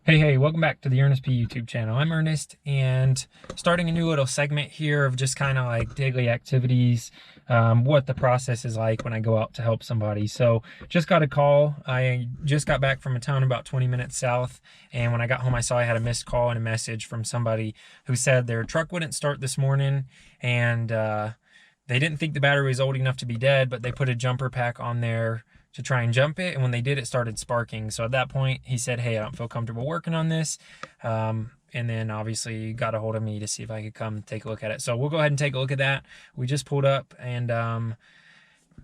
Hey, welcome back to the Ernest P YouTube channel. I'm Ernest, and starting a new little segment here of just kind of like daily activities, what the process is like when I go out to help somebody. So just got a call. I just got back from a town about 20 minutes south, and when I got home I saw I had a missed call and a message from somebody who said their truck wouldn't start this morning, and they didn't think the battery was old enough to be dead, but they put a jumper pack on there to try and jump it, and when they did, it started sparking. So at that point he said, hey, I don't feel comfortable working on this, and then obviously got a hold of me to see if I could come take a look at it. So we'll go ahead and take a look at that. We just pulled up, and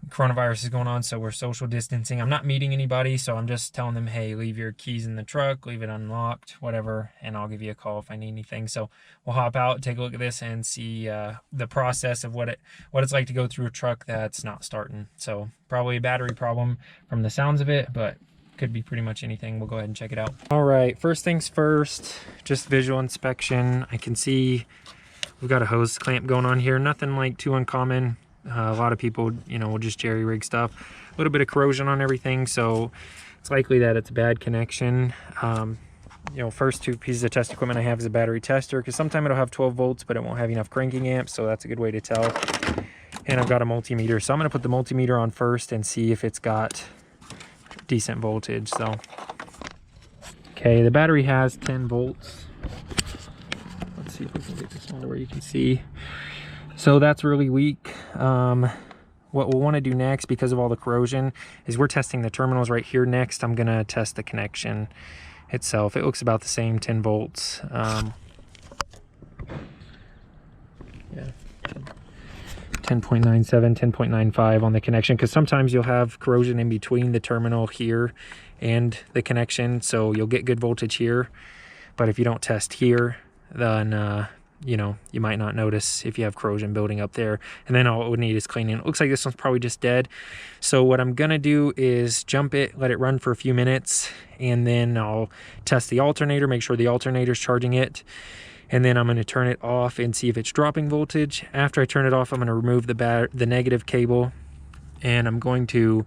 coronavirus is going on, so we're social distancing. I'm not meeting anybody, so I'm just telling them, hey, leave your keys in the truck, leave it unlocked, whatever, and I'll give you a call if I need anything. So we'll hop out, take a look at this, and see the process of what it's like to go through a truck that's not starting. So probably a battery problem from the sounds of it, but could be pretty much anything. We'll go ahead and check it out. All right, first things first, just visual inspection. I can see we've got a hose clamp going on here, nothing like too uncommon. A lot of people, will just jerry rig stuff. A little bit of corrosion on everything, so it's likely that it's a bad connection. First two pieces of test equipment I have is a battery tester, because sometimes it'll have 12 volts, but it won't have enough cranking amps, so that's a good way to tell. And I've got a multimeter, so I'm going to put the multimeter on first and see if it's got decent voltage. So, okay, the battery has 10 volts. Let's see if we can get this one to where you can see. So that's really weak. What we'll want to do next, because of all the corrosion, is we're testing the terminals right here next. I'm gonna test the connection itself. It looks about the same, 10 volts. Yeah, 10.97, 10.95 on the connection, because sometimes you'll have corrosion in between the terminal here and the connection, so you'll get good voltage here. But if you don't test here, then you might not notice if you have corrosion building up there, and then all it would need is cleaning. It looks like this one's probably just dead. So what I'm gonna do is jump it, let it run for a few minutes, and then I'll test the alternator, make sure the alternator's charging it, and then I'm gonna turn it off and see if it's dropping voltage. After I turn it off, I'm gonna remove the negative cable, and I'm going to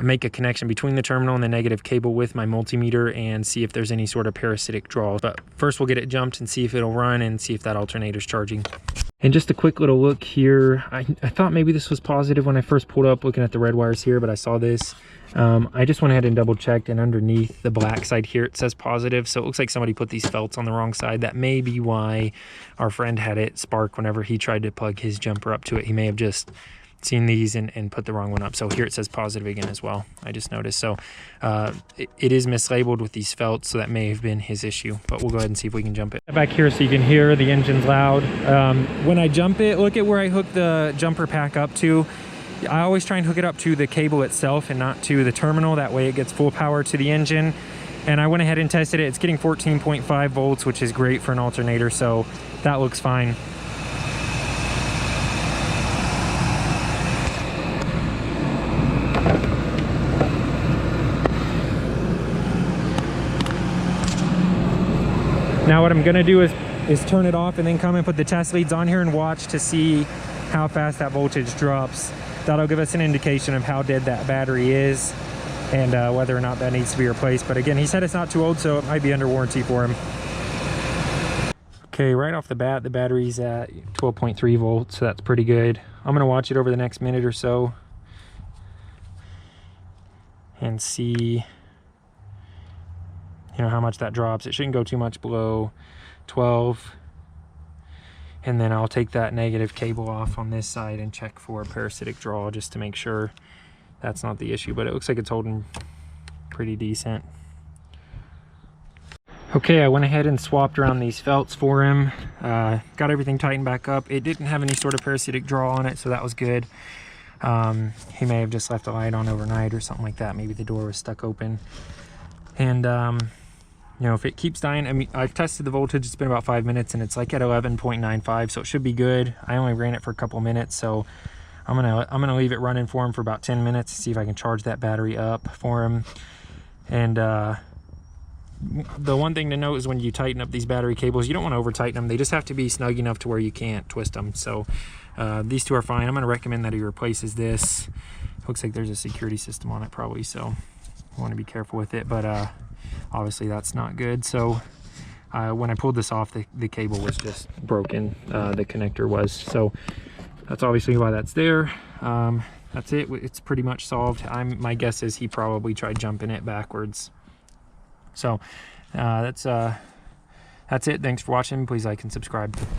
make a connection between the terminal and the negative cable with my multimeter and see if there's any sort of parasitic draw. But first we'll get it jumped and see if it'll run and see if that alternator's charging. And just a quick little look here. I thought maybe this was positive when I first pulled up looking at the red wires here, but I saw this. I just went ahead and double checked, and underneath the black side here it says positive, so it looks like somebody put these felts on the wrong side. That may be why our friend had it spark whenever he tried to plug his jumper up to it. He may have just seen these and put the wrong one up. So here it says positive again as well, I just noticed. So it is mislabeled with these felts, so that may have been his issue, but we'll go ahead and see if we can jump it. Back here so you can hear the engine's loud. When I jump it, look at where I hook the jumper pack up to. I always try and hook it up to the cable itself and not to the terminal. That way it gets full power to the engine. And I went ahead and tested it. It's getting 14.5 volts, which is great for an alternator, so that looks fine. Now what I'm gonna do is turn it off and then come and put the test leads on here and watch to see how fast that voltage drops. That'll give us an indication of how dead that battery is and whether or not that needs to be replaced. But again, he said it's not too old, so it might be under warranty for him. Okay, right off the bat, the battery's at 12.3 volts, so that's pretty good. I'm gonna watch it over the next minute or so and see how much that drops. It shouldn't go too much below 12. And then I'll take that negative cable off on this side and check for a parasitic draw just to make sure that's not the issue, but it looks like it's holding pretty decent. Okay, I went ahead and swapped around these felts for him. Got everything tightened back up. It didn't have any sort of parasitic draw on it, so that was good. He may have just left the light on overnight or something like that. Maybe the door was stuck open. And if it keeps dying, I mean, I've tested the voltage, it's been about 5 minutes, and it's like at 11.95, so it should be good. I only ran it for a couple minutes, so I'm gonna leave it running for him for about 10 minutes to see if I can charge that battery up for him. And the one thing to note is when you tighten up these battery cables, you don't want to over tighten them. They just have to be snug enough to where you can't twist them. So these two are fine. I'm going to recommend that he replaces this. Looks like there's a security system on it probably, so I want to be careful with it. But obviously that's not good. So when I pulled this off, the cable was just broken, the connector was. So that's obviously why that's there. That's it. It's pretty much solved. My guess is he probably tried jumping it backwards. So that's it. Thanks for watching. Please like and subscribe.